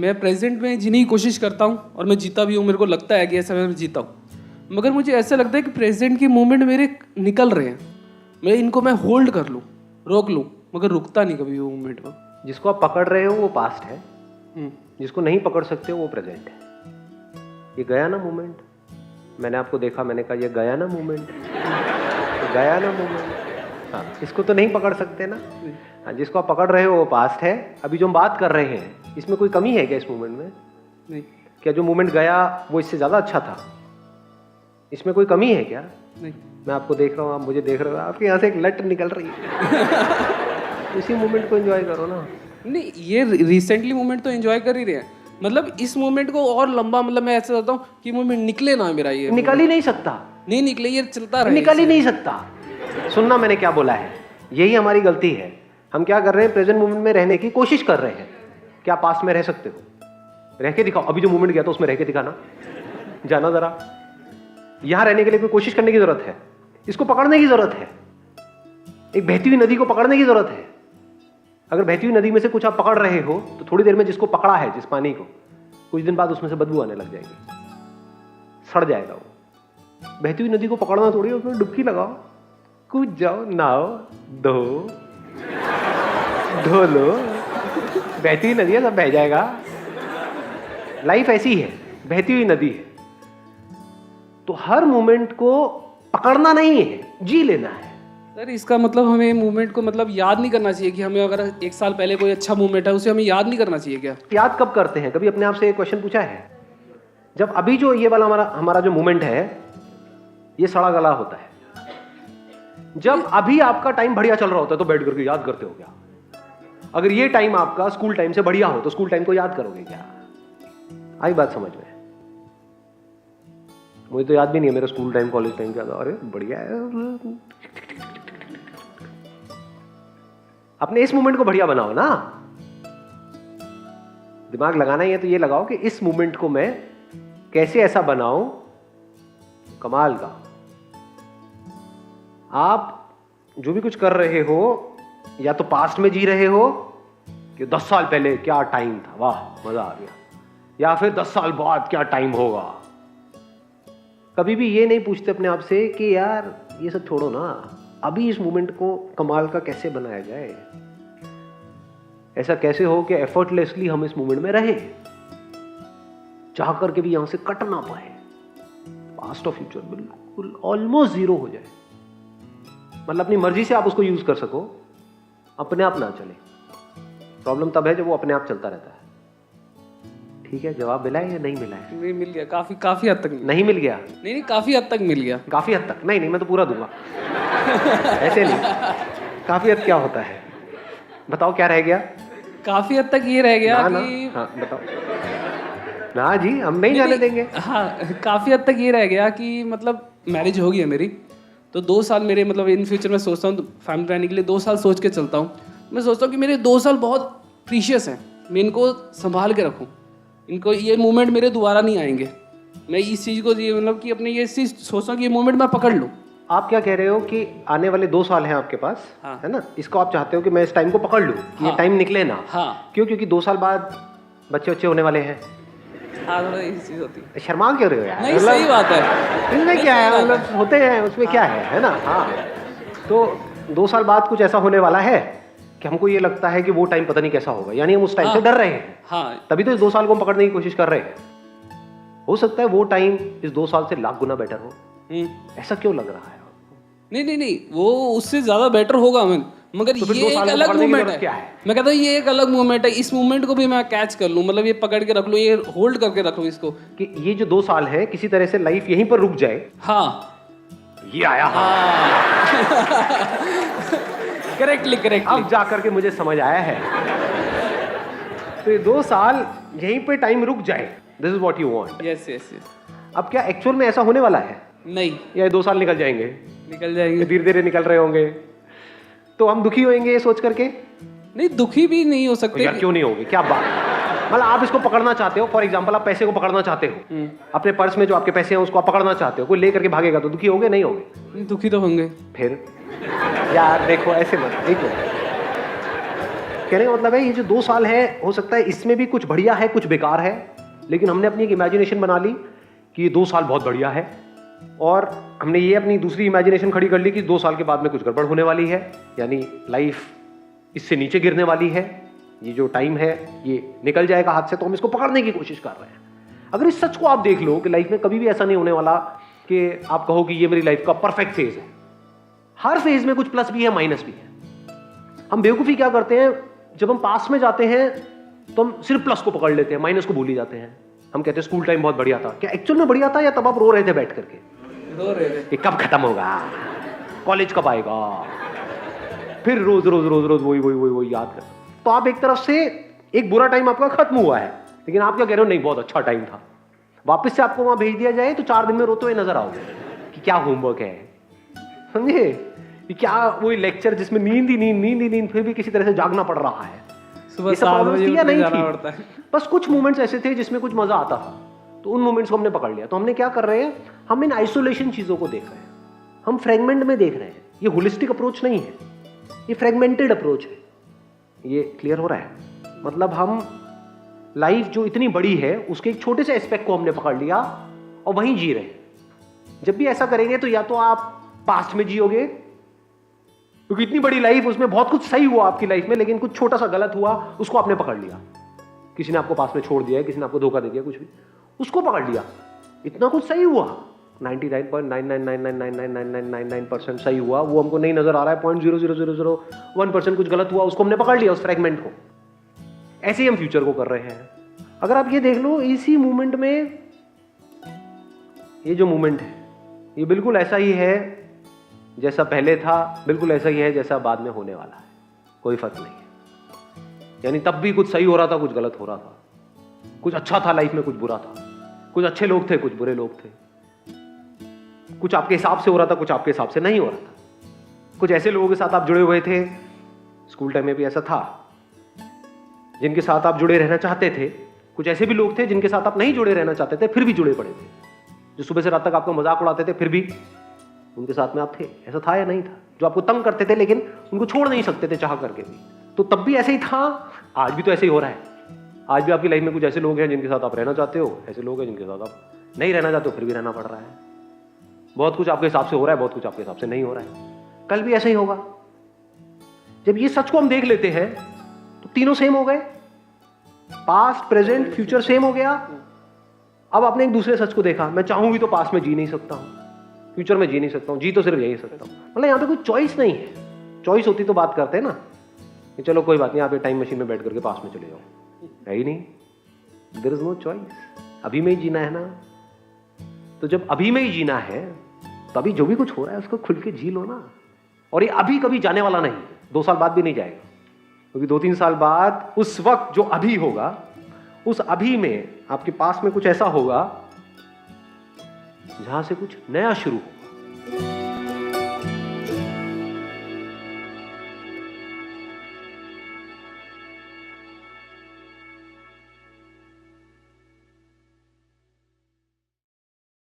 मैं प्रेजेंट में जीने की कोशिश करता हूँ और मैं जीता भी हूँ, मेरे को लगता है कि ऐसा मैं जीता हूँ, मगर मुझे ऐसा लगता है कि प्रेजेंट के मोमेंट मेरे निकल रहे हैं, मैं इनको मैं होल्ड कर लूँ, रोक लूँ, मगर रुकता नहीं कभी वो मोमेंट में। जिसको आप पकड़ रहे हो वो पास्ट है, जिसको नहीं पकड़ सकते हो वो प्रेजेंट है। ये गया ना मोमेंट, मैंने आपको देखा, मैंने कहा ये गया ना मोमेंट, गया ना मोमेंट। हाँ, इसको तो नहीं पकड़ सकते ना। हाँ, जिसको आप पकड़ रहे हो वो पास्ट है। अभी जो हम बात कर रहे हैं इसमें कोई कमी है क्या इस मोमेंट में? नहीं। क्या जो मोमेंट गया वो इससे ज़्यादा अच्छा था? इसमें कोई कमी है क्या? नहीं। मैं आपको देख रहा हूँ, आप मुझे देख रहे हो, आपके यहाँ से एक लट निकल रही है। इसी मोमेंट को एंजॉय करो ना। नहीं, ये रिसेंटली मोमेंट तो एंजॉय कर ही रहे हैं, मतलब इस मोमेंट को और लंबा, मतलब मैं ऐसा चाहता हूँ कि मोमेंट निकले ना मेरा, ये निकल ही नहीं सकता, नहीं निकले, ये चलता रहे, निकल ही नहीं सकता। सुनना मैंने क्या बोला है, यही हमारी गलती है। हम क्या कर रहे हैं, प्रेजेंट मोमेंट में रहने की कोशिश कर रहे हैं। क्या पास्ट में रह सकते हो? रह के दिखाओ। अभी जो मोमेंट गया था उसमें रह के दिखाना, जाना जरा। यहां रहने के लिए कोई कोशिश करने की जरूरत है, इसको पकड़ने की जरूरत है। एक बहती हुई नदी को पकड़ने की जरूरत है। अगर बहती हुई नदी में से कुछ आप पकड़ रहे हो तो थोड़ी देर में जिसको पकड़ा है, जिस पानी को, कुछ दिन बाद उसमें से बदबू आने लग जाएगी, सड़ जाएगा वो। बहती हुई नदी को पकड़ना थोड़ी, उसमें डुबकी लगाओ, कूद जाओ, नहाओ, धो लो, बहती हुई नदी है, सब बह जाएगा। लाइफ ऐसी है, बहती हुई नदी है। तो हर मोमेंट को पकड़ना नहीं है, जी लेना है। सर इसका मतलब हमें मूवमेंट को मतलब याद नहीं करना चाहिए कि हमें अगर एक साल पहले कोई अच्छा मूवमेंट है उसे हमें याद नहीं करना चाहिए क्या? याद कब करते हैं? कभी अपने आप से एक क्वेश्चन पूछा है? जब अभी जो ये वाला हमारा जो मूवमेंट है ये सड़ा गला होता है। जब अभी आपका टाइम बढ़िया चल रहा होता है तो बैठ करके याद करते हो क्या? अगर ये टाइम आपका स्कूल टाइम से बढ़िया हो तो स्कूल टाइम को याद करोगे क्या? आई बात समझ में? मुझे तो याद भी नहीं है मेरा स्कूल टाइम, कॉलेज टाइम क्या था। अरे बढ़िया है, अपने इस मोमेंट को बढ़िया बनाओ ना। दिमाग लगाना ही है तो ये लगाओ कि इस मोमेंट को मैं कैसे ऐसा बनाऊं कमाल का। आप जो भी कुछ कर रहे हो या तो पास्ट में जी रहे हो कि 10 साल पहले क्या टाइम था, वाह मजा आ गया, या फिर 10 साल बाद क्या टाइम होगा। कभी भी ये नहीं पूछते अपने आप से कि यार ये सब छोड़ो ना, अभी इस मोमेंट को कमाल का कैसे बनाया जाए। ऐसा कैसे हो कि एफर्टलेसली हम इस मोमेंट में रहे, चाह करके भी यहां से कट ना पाए। पास्ट और फ्यूचर बिल्कुल ऑलमोस्ट जीरो हो जाए, मतलब अपनी मर्जी से आप उसको यूज कर सको, अपने आप ना चले। प्रॉब्लम तब है जब वो अपने आप चलता रहता है। ठीक है, जवाब मिला है या नहीं मिला है? नहीं मिल गया, काफी हद तक नहीं मिल गया। नहीं काफी हद तक मिल गया। काफी हद तक नहीं, मैं तो पूरा दूंगा। ऐसे नहीं, काफी हद क्या होता है बताओ, क्या रह गया? काफी हद तक ये रह गया ना, कि हाँ बताओ ना जी, हम नहीं जाने देंगे। हाँ, काफी हद तक ये रह गया कि मतलब मैरिज हो गई है मेरी, तो 2 साल मेरे मतलब इन फ्यूचर में सोचता हूँ फैमिली प्लानिंग के लिए 2 साल सोच के चलता हूँ। मैं सोचता हूँ कि मेरे 2 साल बहुत प्रीशियस हैं, मैं इनको संभाल के रखूँ, इनको ये मोमेंट मेरे दोबारा नहीं आएंगे। मैं इस चीज़ को ये मतलब कि अपने ये चीज़ सोचता हूँ कि ये मोमेंट मैं पकड़ लूँ। आप क्या कह रहे हो कि आने वाले 2 साल हैं आपके पास, हाँ। है ना, इसको आप चाहते हो कि मैं इस टाइम को पकड़ लूँ कि हाँ। ये टाइम निकले ना। हाँ। क्यों? क्योंकि 2 साल बाद बच्चे होने वाले हैं। हाँ, थोड़ा ये चीज़ होती है। शर्मा क्यों रहे हो यार? नहीं सही बात है, इनमें क्या है, मतलब होते हैं उसमें क्या है ना। हाँ, तो 2 साल बाद कुछ ऐसा होने वाला है कि हमको ये लगता है कि वो टाइम पता नहीं कैसा होगा, यानी हम उस टाइम से डर रहे हैं। हाँ, तभी तो इस 2 साल को हम पकड़ने की कोशिश कर रहे हैं। हो सकता है वो टाइम इस 2 साल से लाख गुना बेटर हो। ऐसा क्यों लग रहा है? नहीं, वो उससे ज्यादा बेटर होगा मैं, मगर तो फिर ये 2 एक साल को अलग पकड़ने की मूवमेंट जरूरत है। क्या है? मैं कहता हूँ ये एक अलग मूवमेंट है, इस मूवमेंट को भी मैं कैच कर लूँ, मतलब ये पकड़ के रख लूँ, ये होल्ड करके रख लूँ इसको कि ये जो 2 साल है किसी तरह से लाइफ यहीं पर रुक जाए। हाँ, ये आया। करेक्टली अब जाकर के मुझे समझ आया है। तो ये 2 साल यहीं पे टाइम रुक जाए, this is what you want. Yes. अब क्या एक्चुअल में ऐसा होने वाला है? नहीं, या 2 साल निकल जाएंगे, निकल जाएंगे, धीरे धीरे निकल रहे होंगे, तो हम दुखी होंगे ये सोच करके? नहीं, दुखी भी नहीं हो सकते यार क्यों नहीं होगी, क्या बात। मतलब आप इसको पकड़ना चाहते हो, फॉर एग्जांपल आप पैसे को पकड़ना चाहते हो, अपने पर्स में जो आपके पैसे हैं उसको आप पकड़ना चाहते हो, कोई ले करके भागेगा तो दुखी होगे नहीं होगे? दुखी तो होंगे। फिर यार देखो ऐसे मत, कहने का मतलब है ये जो 2 साल है, हो सकता है इसमें भी कुछ बढ़िया है कुछ बेकार है, लेकिन हमने अपनी एक इमेजिनेशन बना ली कि ये 2 साल बहुत बढ़िया है, और हमने ये अपनी दूसरी इमेजिनेशन खड़ी कर ली कि 2 साल के बाद में कुछ गड़बड़ होने वाली है, यानी लाइफ इससे नीचे गिरने वाली है, ये जो टाइम है ये निकल जाएगा हाथ से, तो हम इसको पकड़ने की कोशिश कर रहे हैं। अगर इस सच को आप देख लो कि लाइफ में कभी भी ऐसा नहीं होने वाला कि आप कहो कि ये मेरी लाइफ का परफेक्ट फेज है। हर फेज में कुछ प्लस भी है माइनस भी है। हम बेवकूफ़ी क्या करते हैं, जब हम पास में जाते हैं तो हम सिर्फ प्लस को पकड़ लेते हैं, माइनस को भूल ही जाते हैं। हम कहते हैं स्कूल टाइम बहुत बढ़िया था। क्या एक्चुअल में बढ़िया था, या तब आप रो रहे थे बैठ करके? रो रहे थे कि कब खत्म होगा, कॉलेज कब आएगा, फिर रोज रोज रोज रोज वही याद कर। तो आप एक तरफ से एक बुरा टाइम आपका खत्म हुआ है, लेकिन आप क्या कह रहे हो, नहीं बहुत अच्छा टाइम था। वापस से आपको वहां भेज दिया जाए तो 4 दिन में रोते हुए नजर आओगे कि क्या होमवर्क है, समझे? कि क्या वही लेक्चर जिसमें नींद ही नींद, फिर भी किसी तरह से जागना पड़ रहा है। सुबह 7 बजे या नहीं जाना थी, पड़ता है। बस कुछ मोमेंट्स ऐसे थे जिसमें कुछ मजा आता था, तो उन मोमेंट्स को हमने पकड़ लिया। तो हमने क्या कर रहे हैं, हम इन आइसोलेशन चीजों को देख रहे हैं, हम फ्रेगमेंट में देख रहे हैं। ये होलिस्टिक अप्रोच नहीं है, ये फ्रेगमेंटेड अप्रोच है। ये क्लियर हो रहा है? मतलब हम लाइफ जो इतनी बड़ी है उसके एक छोटे से एस्पेक्ट को हमने पकड़ लिया और वहीं जी रहे हैं। जब भी ऐसा करेंगे तो या तो आप पास्ट में जियोगे, क्योंकि इतनी बड़ी लाइफ, उसमें बहुत कुछ सही हुआ आपकी लाइफ में, लेकिन कुछ छोटा सा गलत हुआ, उसको आपने पकड़ लिया। किसी ने आपको पास में छोड़ दिया है, किसी ने आपको धोखा दे दिया, कुछ भी, उसको पकड़ लिया। इतना कुछ सही हुआ, 99.99999999% सही हुआ, वो हमको नहीं नजर आ रहा है, 0.00001% कुछ गलत हुआ, उसको हमने पकड़ लिया, उस फ्रेगमेंट को। ऐसे ही हम फ्यूचर को कर रहे हैं। अगर आप ये देख लो, इसी मूवमेंट में, ये जो मूवमेंट है ये बिल्कुल ऐसा ही है जैसा पहले था, बिल्कुल ऐसा ही है जैसा बाद में होने वाला है, कोई फर्क नहीं है। यानी तब भी कुछ सही हो रहा था, कुछ गलत हो रहा था, कुछ अच्छा था लाइफ में, कुछ बुरा था, कुछ अच्छे लोग थे, कुछ बुरे लोग थे, कुछ आपके हिसाब से हो रहा था, कुछ आपके हिसाब से नहीं हो रहा था, कुछ ऐसे लोगों के साथ आप जुड़े हुए थे, स्कूल टाइम में भी ऐसा था, जिनके साथ आप जुड़े रहना चाहते थे, कुछ ऐसे भी लोग थे जिनके साथ आप नहीं जुड़े रहना चाहते थे, फिर भी जुड़े पड़े थे, जो सुबह से रात तक आपका मजाक उड़ाते थे, फिर भी उनके साथ में आप थे। ऐसा था या नहीं था? जो आपको तंग करते थे लेकिन उनको छोड़ नहीं सकते थे चाह करके भी, तो तब भी ऐसे ही था, आज भी तो ऐसे ही हो रहा है। आज भी आपकी लाइफ में कुछ ऐसे लोग हैं जिनके साथ आप रहना चाहते हो, ऐसे लोग हैं जिनके साथ आप नहीं रहना चाहते हो, फिर भी रहना पड़ रहा है। बहुत कुछ आपके हिसाब से हो रहा है, बहुत कुछ आपके हिसाब से नहीं हो रहा है, कल भी ऐसे ही होगा। जब ये सच को हम देख लेते हैं तो तीनों सेम हो गए, पास्ट, प्रेजेंट, फ्यूचर सेम हो गया। अब आपने एक दूसरे सच को देखा, मैं चाहूं भी तो पास्ट में जी नहीं सकता हूं, फ्यूचर में जी नहीं सकता हूं, जी तो सिर्फ यही सकता हूं। मतलब यहां पे कोई चॉइस नहीं है। चॉइस होती तो बात करते हैं ना कि चलो कोई बात नहीं, आप टाइम मशीन में बैठ करके पास्ट में चले जाओ, है ही नहीं। देयर इज नो चॉइस, अभी में ही जीना है ना। तो जब अभी में ही जीना है तो अभी जो भी कुछ हो रहा है उसको खुल के जी लो ना। और ये अभी कभी जाने वाला नहीं, 2 साल बाद भी नहीं जाएगा, क्योंकि 2-3 साल बाद उस वक्त जो अभी होगा, उस अभी में आपके पास में कुछ ऐसा होगा जहां से कुछ नया शुरू हो।